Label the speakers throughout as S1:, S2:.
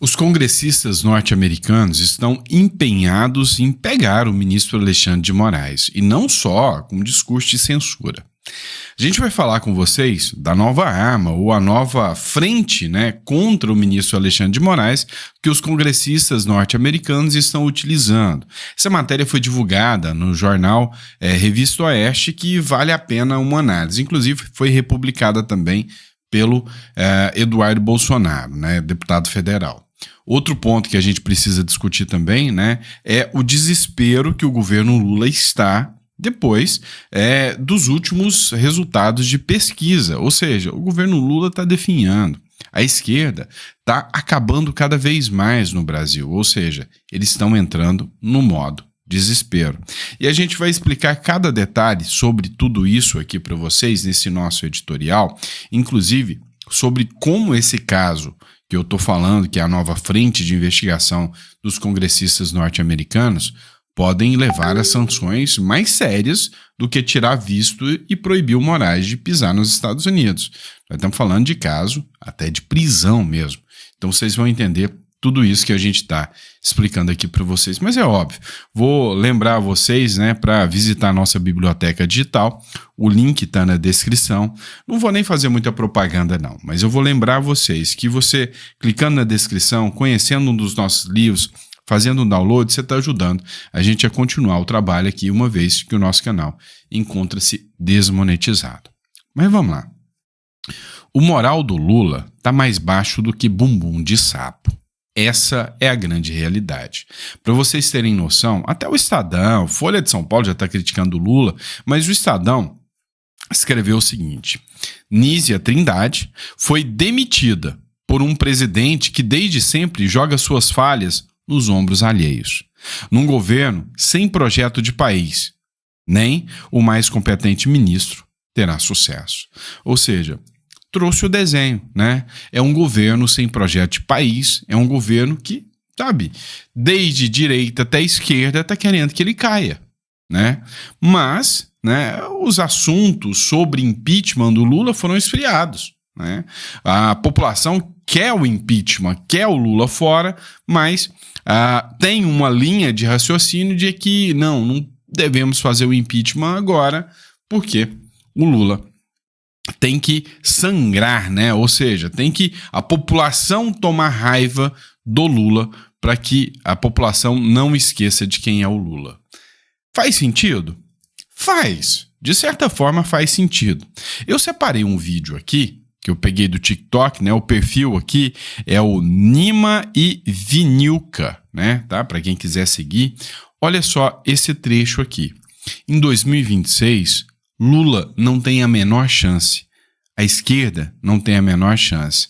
S1: Os congressistas norte-americanos estão empenhados em pegar o ministro Alexandre de Moraes, e não só com discurso de censura. A gente vai falar com vocês da nova arma ou a nova frente, contra o ministro Alexandre de Moraes que os congressistas norte-americanos estão utilizando. Essa matéria foi divulgada no jornal Revista Oeste, que vale a pena uma análise. Inclusive foi republicada também pelo Eduardo Bolsonaro, deputado federal. Outro ponto que a gente precisa discutir também, é o desespero que o governo Lula está depois dos últimos resultados de pesquisa. Ou seja, o governo Lula está definhando. A esquerda está acabando cada vez mais no Brasil. Ou seja, eles estão entrando no modo desespero. E a gente vai explicar cada detalhe sobre tudo isso aqui para vocês nesse nosso editorial, inclusive sobre como esse caso que eu estou falando, que é a nova frente de investigação dos congressistas norte-americanos, podem levar a sanções mais sérias do que tirar visto e proibir o Moraes de pisar nos Estados Unidos. Nós estamos falando de caso até de prisão mesmo. Então vocês vão entender tudo isso que a gente está explicando aqui para vocês. Mas é óbvio, vou lembrar vocês para visitar a nossa biblioteca digital. O link está na descrição. Não vou nem fazer muita propaganda não, mas eu vou lembrar vocês que você, clicando na descrição, conhecendo um dos nossos livros, fazendo um download, você está ajudando a gente a continuar o trabalho aqui, uma vez que o nosso canal encontra-se desmonetizado. Mas vamos lá. O moral do Lula está mais baixo do que bumbum de sapo. Essa é a grande realidade. Para vocês terem noção, até o Estadão, Folha de São Paulo já está criticando o Lula, mas o Estadão escreveu o seguinte: Nízia Trindade foi demitida por um presidente que desde sempre joga suas falhas nos ombros alheios. Num governo sem projeto de país, nem o mais competente ministro terá sucesso. Ou seja, trouxe o desenho, É um governo sem projeto de país, é um governo que, desde direita até esquerda está querendo que ele caia, Mas, os assuntos sobre impeachment do Lula foram esfriados, A população quer o impeachment, quer o Lula fora, mas tem uma linha de raciocínio de que não devemos fazer o impeachment agora, porque o Lula tem que sangrar, Ou seja, tem que a população tomar raiva do Lula para que a população não esqueça de quem é o Lula. Faz sentido? Faz. De certa forma faz sentido. Eu separei um vídeo aqui, que eu peguei do TikTok, O perfil aqui é o Nima e Vinilca, Para quem quiser seguir. Olha só esse trecho aqui. Em 2026... Lula não tem a menor chance. A esquerda não tem a menor chance.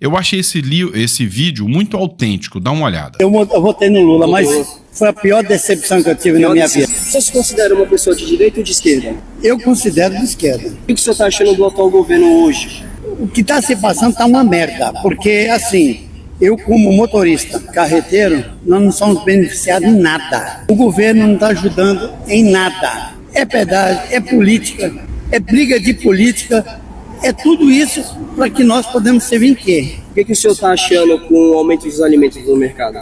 S1: Eu achei esse vídeo muito autêntico. Dá uma olhada.
S2: Eu votei no Lula, mas foi a pior decepção que eu tive na minha vida.
S3: Você se considera uma pessoa de direita ou de esquerda?
S2: Eu considero de esquerda.
S3: O que o senhor está achando do atual governo hoje?
S2: O que está se passando está uma merda. Porque, assim, eu como motorista carreteiro, nós não somos beneficiados em nada. O governo não está ajudando em nada. É pedágio, é política, é briga de política, é tudo isso para que nós podemos servir em quê?
S3: O que o senhor está achando com o aumento dos alimentos no mercado?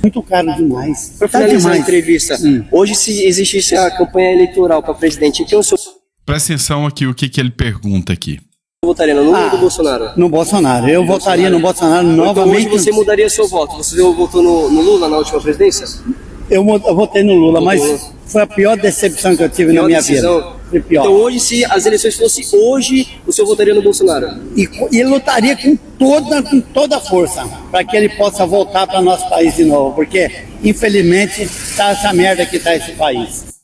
S2: Muito caro demais.
S3: Para finalizar a entrevista, hoje se existisse a campanha eleitoral para presidente, então o senhor...
S1: Presta atenção aqui o que ele pergunta aqui.
S3: Votaria no Lula ou no Bolsonaro?
S2: No Bolsonaro. Eu votaria no Bolsonaro novamente.
S3: Então hoje você mudaria seu voto? Você votou no Lula na última presidência?
S2: Eu votei no Lula, mas foi a pior decepção que eu tive na minha vida. Foi pior.
S3: Então hoje, se as eleições fossem hoje, o senhor votaria no Bolsonaro?
S2: E lutaria com toda a força para que ele possa voltar para nosso país de novo, porque infelizmente está essa merda que está esse país.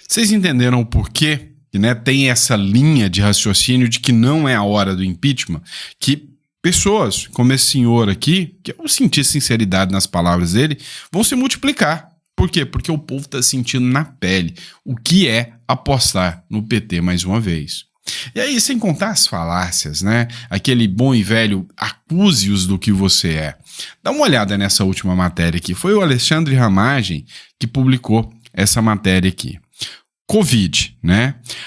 S1: Vocês entenderam o porquê que tem essa linha de raciocínio de que não é a hora do impeachment? Que pessoas como esse senhor aqui, que eu senti sinceridade nas palavras dele, vão se multiplicar. Por quê? Porque o povo está sentindo na pele o que é apostar no PT mais uma vez. E aí, sem contar as falácias, Aquele bom e velho acuse-os do que você é. Dá uma olhada nessa última matéria aqui. Foi o Alexandre Ramagem que publicou essa matéria aqui. Covid,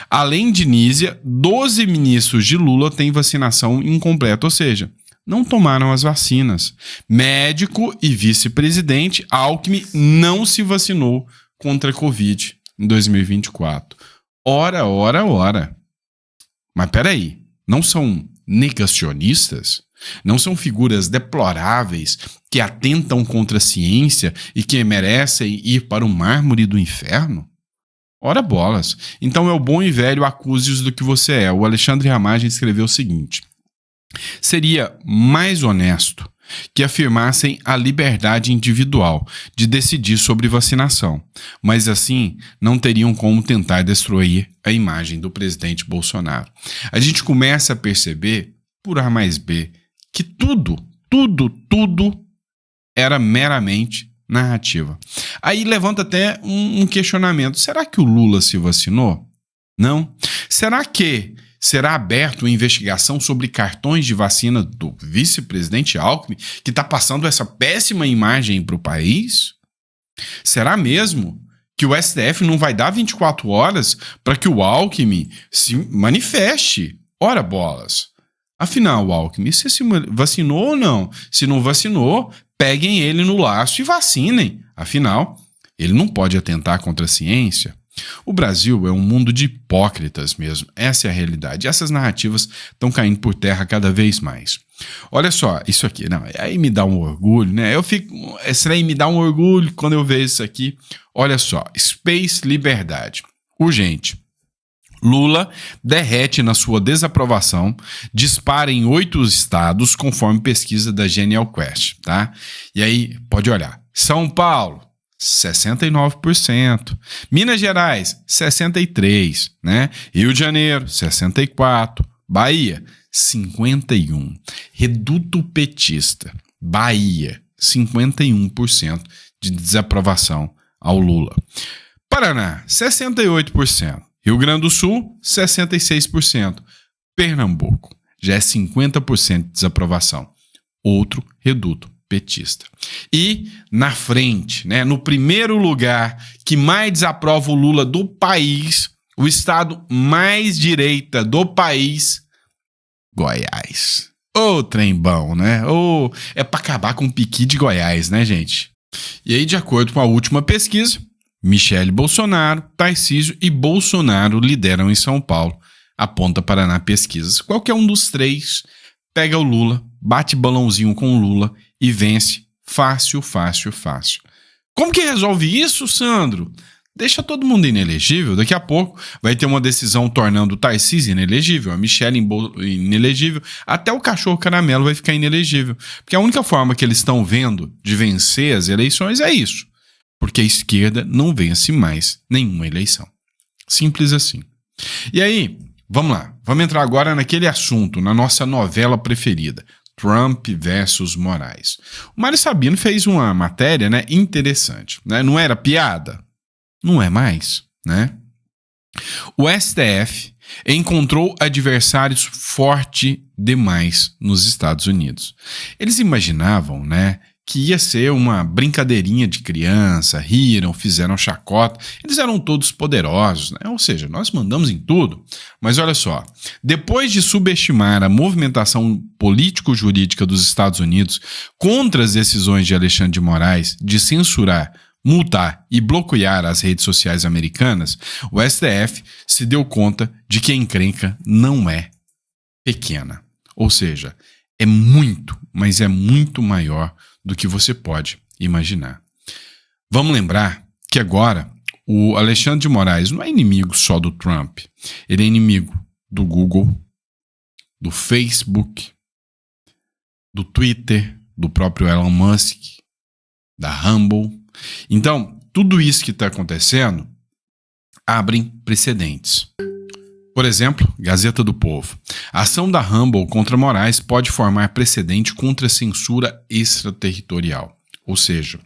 S1: Além de Nízia, 12 ministros de Lula têm vacinação incompleta, ou seja, não tomaram as vacinas. Médico e vice-presidente Alckmin não se vacinou contra a Covid em 2024. Ora. Mas peraí, não são negacionistas? Não são figuras deploráveis que atentam contra a ciência e que merecem ir para o mármore do inferno? Ora bolas. Então é o bom e velho acuse-os do que você é. O Alexandre Ramagem escreveu o seguinte: seria mais honesto que afirmassem a liberdade individual de decidir sobre vacinação, mas assim não teriam como tentar destruir a imagem do presidente Bolsonaro. A gente começa a perceber, por A mais B, que tudo era meramente narrativa. Aí levanta até um questionamento. Será que o Lula se vacinou? Não. Será que será aberta uma investigação sobre cartões de vacina do vice-presidente Alckmin, que está passando essa péssima imagem para o país? Será mesmo que o STF não vai dar 24 horas para que o Alckmin se manifeste? Ora bolas. Afinal, Alckmin, você se vacinou ou não? Se não vacinou, peguem ele no laço e vacinem. Afinal, ele não pode atentar contra a ciência. O Brasil é um mundo de hipócritas mesmo. Essa é a realidade. Essas narrativas estão caindo por terra cada vez mais. Olha só, isso aqui, não, aí me dá um orgulho, né? Esse aí me dá um orgulho quando eu vejo isso aqui. Olha só, Space Liberdade. Urgente. Lula derrete na sua desaprovação, dispara em 8 estados, conforme pesquisa da Genial Quest, tá? E aí, pode olhar. São Paulo, 69%. Minas Gerais, 63%, né? Rio de Janeiro, 64%. Bahia, 51%. Reduto petista, Bahia, 51% de desaprovação ao Lula. Paraná, 68%. Rio Grande do Sul, 66%. Pernambuco, já é 50% de desaprovação. Outro reduto petista. E na frente, né, no primeiro lugar que mais desaprova o Lula do país, o estado mais direita do país, Goiás. Ô, trem bom, né? É para acabar com o piqui de Goiás, né, gente? E aí, de acordo com a última pesquisa, Michele Bolsonaro, Tarcísio e Bolsonaro lideram em São Paulo, aponta Paraná Pesquisas. Qualquer um dos três pega o Lula, bate balãozinho com o Lula e vence fácil. Como que resolve isso, Sandro? Deixa todo mundo inelegível. Daqui a pouco vai ter uma decisão tornando o Tarcísio inelegível, a Michele inelegível, até o cachorro caramelo vai ficar inelegível. Porque a única forma que eles estão vendo de vencer as eleições é isso. Porque a esquerda não vence mais nenhuma eleição. Simples assim. E aí, vamos lá. Vamos entrar agora naquele assunto, na nossa novela preferida. Trump versus Moraes. O Mário Sabino fez uma matéria, né, interessante. Né? Não era piada? Não é mais, né? O STF encontrou adversários fortes demais nos Estados Unidos. Eles imaginavam, né, que ia ser uma brincadeirinha de criança, riram, fizeram chacota. Eles eram todos poderosos, né? Ou seja, nós mandamos em tudo. Mas olha só, depois de subestimar a movimentação político-jurídica dos Estados Unidos contra as decisões de Alexandre de Moraes de censurar, multar e bloquear as redes sociais americanas, o STF se deu conta de que a encrenca não é pequena. Ou seja, é muito, mas é muito maior do que você pode imaginar. Vamos lembrar que agora o Alexandre de Moraes não é inimigo só do Trump. Ele é inimigo do Google, do Facebook, do Twitter, do próprio Elon Musk, da Rumble. Então, tudo isso que está acontecendo abre precedentes. Por exemplo, Gazeta do Povo. A ação da Rumble contra Moraes pode formar precedente contra a censura extraterritorial. Ou seja,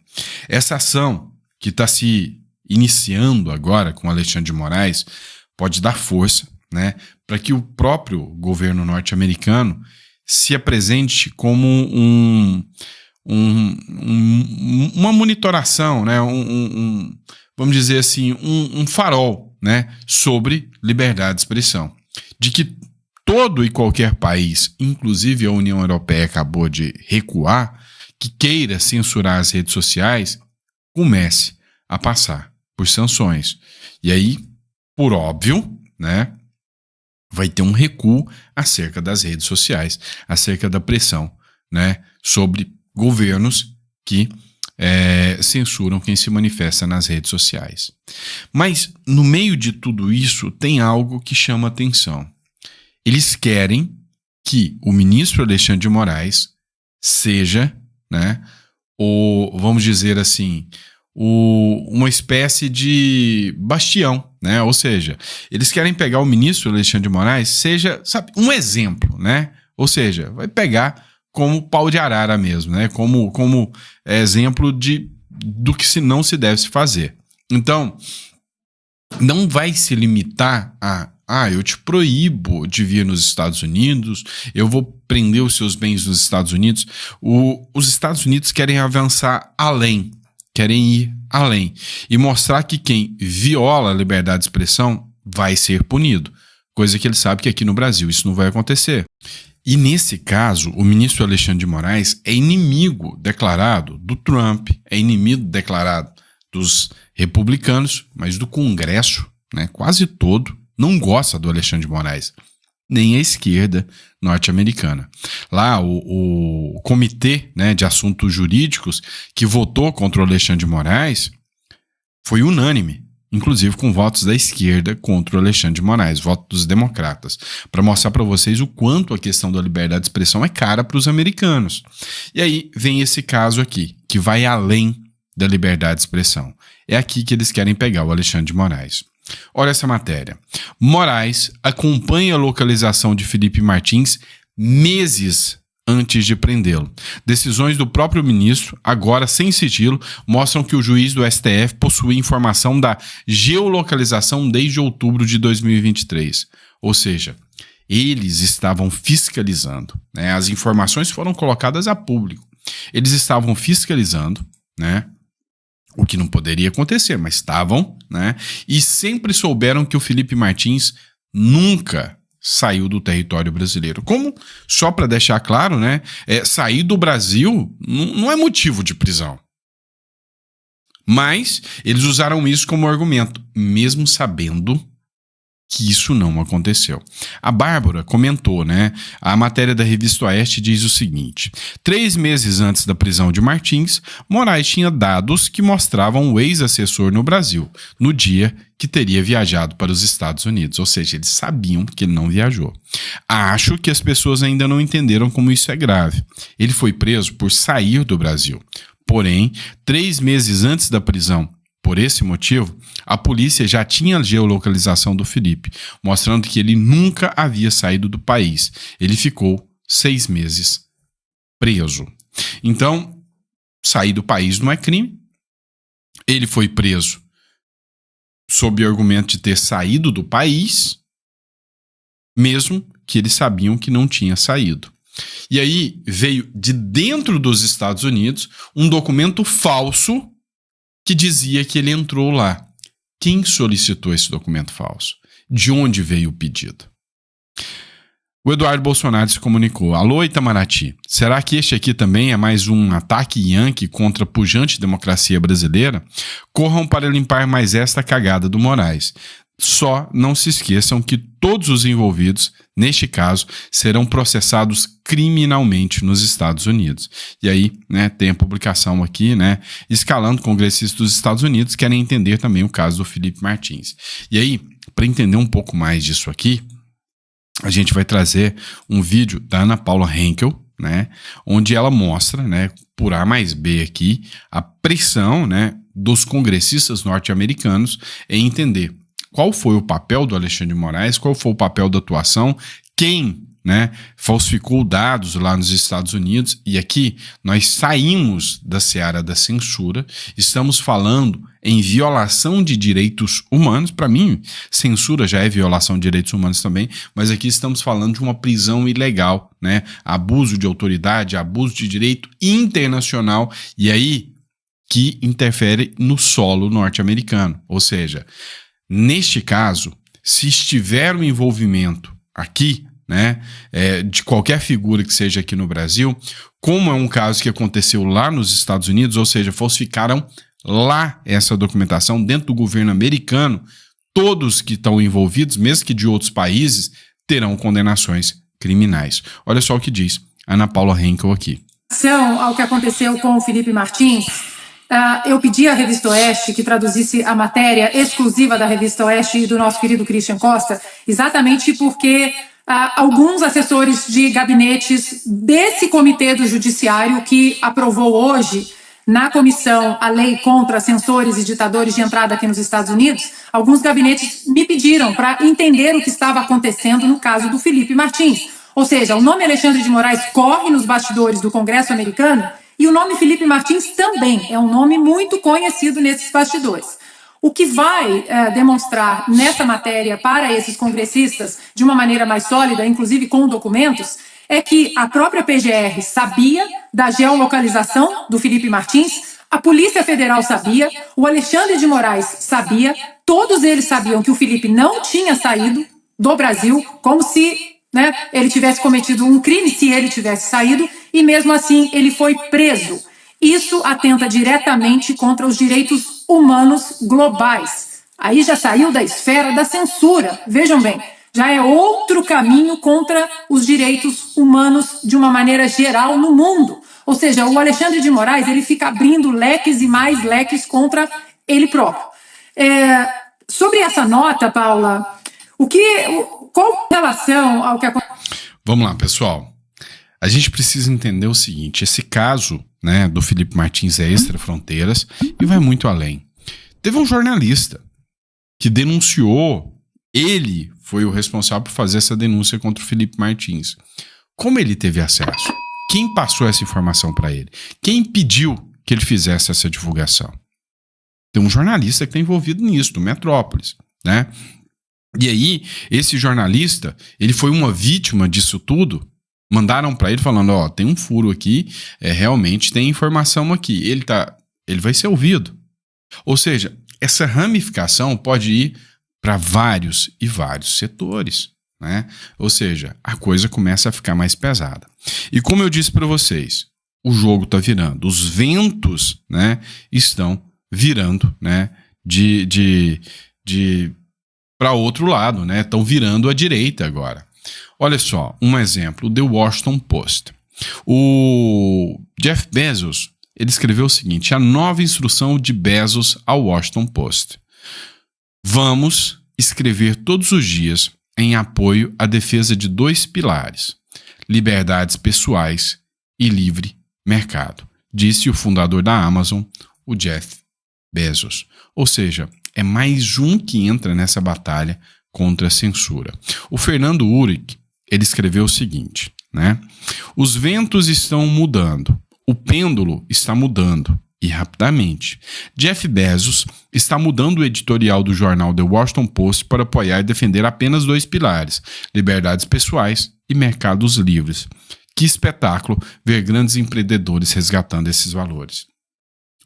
S1: essa ação que está se iniciando agora com Alexandre de Moraes pode dar força, né, para que o próprio governo norte-americano se apresente como uma monitoração, né, vamos dizer assim, um farol, né, sobre liberdade de expressão. De que todo e qualquer país, inclusive a União Europeia acabou de recuar, que queira censurar as redes sociais, comece a passar por sanções. E aí, por óbvio, né, vai ter um recuo acerca das redes sociais, acerca da pressão, né, sobre governos que censuram quem se manifesta nas redes sociais. Mas, no meio de tudo isso, tem algo que chama atenção. Eles querem que o ministro Alexandre de Moraes seja, né, vamos dizer assim, uma espécie de bastião, né? Ou seja, eles querem pegar o ministro Alexandre de Moraes, seja, sabe, um exemplo, né? Ou seja, vai pegar como pau de arara mesmo, né? Como exemplo do que não se deve se fazer. Então, não vai se limitar a eu te proíbo de vir nos Estados Unidos, eu vou prender os seus bens nos Estados Unidos. Os Estados Unidos querem avançar além, querem ir além e mostrar que quem viola a liberdade de expressão vai ser punido, coisa que ele sabe que aqui no Brasil isso não vai acontecer. E nesse caso, o ministro Alexandre de Moraes é inimigo declarado do Trump, é inimigo declarado dos republicanos, mas do Congresso, né, quase todo, não gosta do Alexandre de Moraes, nem a esquerda norte-americana. Lá, o comitê, né, de assuntos jurídicos que votou contra o Alexandre de Moraes foi unânime, inclusive com votos da esquerda contra o Alexandre de Moraes, votos dos democratas, para mostrar para vocês o quanto a questão da liberdade de expressão é cara para os americanos. E aí vem esse caso aqui, que vai além da liberdade de expressão. É aqui que eles querem pegar o Alexandre de Moraes. Olha essa matéria. Moraes acompanha a localização de Felipe Martins meses antes de prendê-lo. Decisões do próprio ministro, agora sem sigilo, mostram que o juiz do STF possui informação da geolocalização desde outubro de 2023. Ou seja, eles estavam fiscalizando, né? As informações foram colocadas a público. Eles estavam fiscalizando, né? O que não poderia acontecer, mas estavam, né? E sempre souberam que o Felipe Martins nunca saiu do território brasileiro. Como, só para deixar claro, né? Sair do Brasil não é motivo de prisão. Mas eles usaram isso como argumento, mesmo sabendo que isso não aconteceu. A Bárbara comentou, né? A matéria da Revista Oeste diz o seguinte: 3 meses antes da prisão de Martins, Moraes tinha dados que mostravam o ex-assessor no Brasil, no dia que teria viajado para os Estados Unidos. Ou seja, eles sabiam que ele não viajou. Acho que as pessoas ainda não entenderam como isso é grave. Ele foi preso por sair do Brasil. Porém, 3 meses antes da prisão, por esse motivo, a polícia já tinha a geolocalização do Felipe, mostrando que ele nunca havia saído do país. Ele ficou 6 meses preso. Então, sair do país não é crime. Ele foi preso sob o argumento de ter saído do país, mesmo que eles sabiam que não tinha saído. E aí veio de dentro dos Estados Unidos um documento falso que dizia que ele entrou lá. Quem solicitou esse documento falso? De onde veio o pedido? O Eduardo Bolsonaro se comunicou. Alô, Itamaraty, será que este aqui também é mais um ataque yankee contra a pujante democracia brasileira? Corram para limpar mais esta cagada do Moraes. Só não se esqueçam que todos os envolvidos, neste caso, serão processados criminalmente nos Estados Unidos. E aí, né, tem a publicação aqui, né, escalando congressistas dos Estados Unidos, querem entender também o caso do Felipe Martins. E aí, para entender um pouco mais disso aqui, a gente vai trazer um vídeo da Ana Paula Henkel, né, onde ela mostra, né, por A mais B aqui, a pressão, né, dos congressistas norte-americanos em entender qual foi o papel do Alexandre de Moraes, qual foi o papel da atuação, quem, né, falsificou dados lá nos Estados Unidos. E aqui nós saímos da seara da censura, estamos falando em violação de direitos humanos. Para mim, censura já é violação de direitos humanos também, mas aqui estamos falando de uma prisão ilegal, né, abuso de autoridade, abuso de direito internacional, e aí que interfere no solo norte-americano. Ou seja, neste caso, se estiver o envolvimento aqui né, de qualquer figura que seja aqui no Brasil, como é um caso que aconteceu lá nos Estados Unidos, ou seja, falsificaram lá essa documentação dentro do governo americano. Todos que estão envolvidos, mesmo que de outros países, terão condenações criminais. Olha só o que diz Ana Paula Henkel aqui.
S4: Ao que aconteceu com o Felipe Martins, eu pedi à Revista Oeste que traduzisse a matéria exclusiva da Revista Oeste e do nosso querido Christian Costa, exatamente porque alguns assessores de gabinetes desse comitê do judiciário que aprovou hoje na comissão a lei contra censores e ditadores de entrada aqui nos Estados Unidos, alguns gabinetes me pediram para entender o que estava acontecendo no caso do Felipe Martins. Ou seja, o nome Alexandre de Moraes corre nos bastidores do Congresso americano e o nome Felipe Martins também é um nome muito conhecido nesses bastidores. O que vai demonstrar nessa matéria para esses congressistas, de uma maneira mais sólida, inclusive com documentos, é que a própria PGR sabia da geolocalização do Felipe Martins, a Polícia Federal sabia, o Alexandre de Moraes sabia, todos eles sabiam que o Felipe não tinha saído do Brasil, como se ele tivesse cometido um crime se ele tivesse saído, e mesmo assim ele foi preso. Isso atenta diretamente contra os direitos humanos globais. Aí já saiu da esfera da censura, vejam bem. Já é outro caminho contra os direitos humanos de uma maneira geral no mundo. Ou seja, o Alexandre de Moraes ele fica abrindo leques e mais leques contra ele próprio. Sobre essa nota, Paula, qual relação ao que aconteceu?
S1: Vamos lá, pessoal. A gente precisa entender o seguinte, esse caso, né, do Felipe Martins é extra-fronteiras e vai muito além. Teve um jornalista que denunciou, ele foi o responsável por fazer essa denúncia contra o Felipe Martins. Como ele teve acesso? Quem passou essa informação para ele? Quem pediu que ele fizesse essa divulgação? Tem um jornalista que está envolvido nisso, do Metrópolis, né? E aí, esse jornalista, ele foi uma vítima disso tudo. Mandaram para ele falando, tem um furo aqui, realmente tem informação aqui. Ele vai ser ouvido. Ou seja, essa ramificação pode ir para vários e vários setores, né? Ou seja, a coisa começa a ficar mais pesada. E como eu disse para vocês, o jogo está virando, os ventos, né, estão virando, né, para outro lado, né? Estão virando à direita agora. Olha só, um exemplo, o The Washington Post. O Jeff Bezos, ele escreveu o seguinte, a nova instrução de Bezos ao Washington Post. Vamos escrever todos os dias em apoio à defesa de 2 pilares, liberdades pessoais e livre mercado, disse o fundador da Amazon, o Jeff Bezos. Ou seja, é mais um que entra nessa batalha contra a censura. O Fernando Uric, ele escreveu o seguinte, né? Os ventos estão mudando, o pêndulo está mudando, e rapidamente. Jeff Bezos está mudando o editorial do jornal The Washington Post para apoiar e defender apenas 2 pilares, liberdades pessoais e mercados livres. Que espetáculo ver grandes empreendedores resgatando esses valores.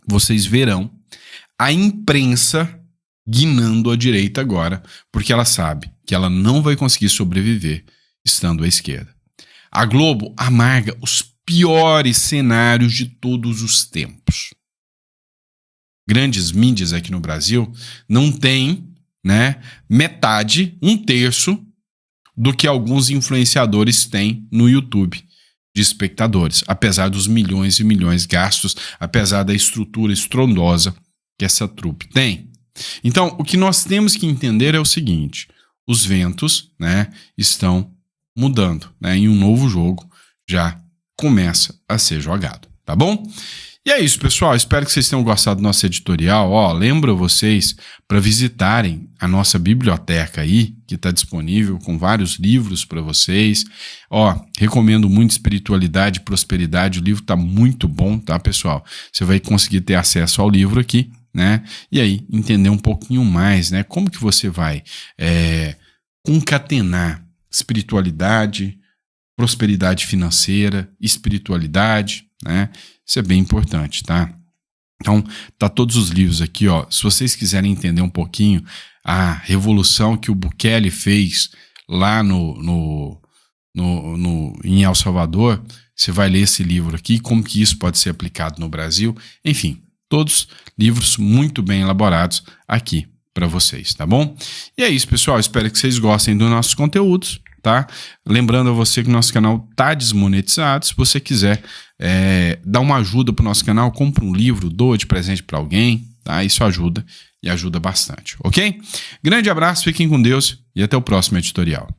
S1: Vocês verão a imprensa guinando à direita agora, porque ela sabe que ela não vai conseguir sobreviver estando à esquerda. A Globo amarga os piores cenários de todos os tempos. Grandes mídias aqui no Brasil não têm, né, metade, 1/3 do que alguns influenciadores têm no YouTube de espectadores, apesar dos milhões e milhões gastos, apesar da estrutura estrondosa que essa trupe tem. Então, o que nós temos que entender é o seguinte, os ventos, né, estão mudando, né, e um novo jogo já começa a ser jogado, tá bom? E é isso, pessoal, espero que vocês tenham gostado do nosso editorial. Lembro vocês para visitarem a nossa biblioteca aí, que está disponível com vários livros para vocês. Recomendo muito Espiritualidade e Prosperidade, o livro está muito bom, tá, pessoal? Você vai conseguir ter acesso ao livro aqui, né? E aí, entender um pouquinho mais, né? Como que você vai concatenar espiritualidade, prosperidade financeira, espiritualidade, né? Isso é bem importante, tá? Então, tá todos os livros aqui, ó. Se vocês quiserem entender um pouquinho a revolução que o Bukele fez lá no em El Salvador, você vai ler esse livro aqui, como que isso pode ser aplicado no Brasil. Enfim, todos livros muito bem elaborados aqui para vocês, tá bom? E é isso, pessoal. Espero que vocês gostem dos nossos conteúdos, tá? Lembrando a você que o nosso canal tá desmonetizado. Se você quiser dar uma ajuda pro nosso canal, compra um livro, doa de presente para alguém, tá? Isso ajuda e ajuda bastante, ok? Grande abraço, fiquem com Deus e até o próximo editorial.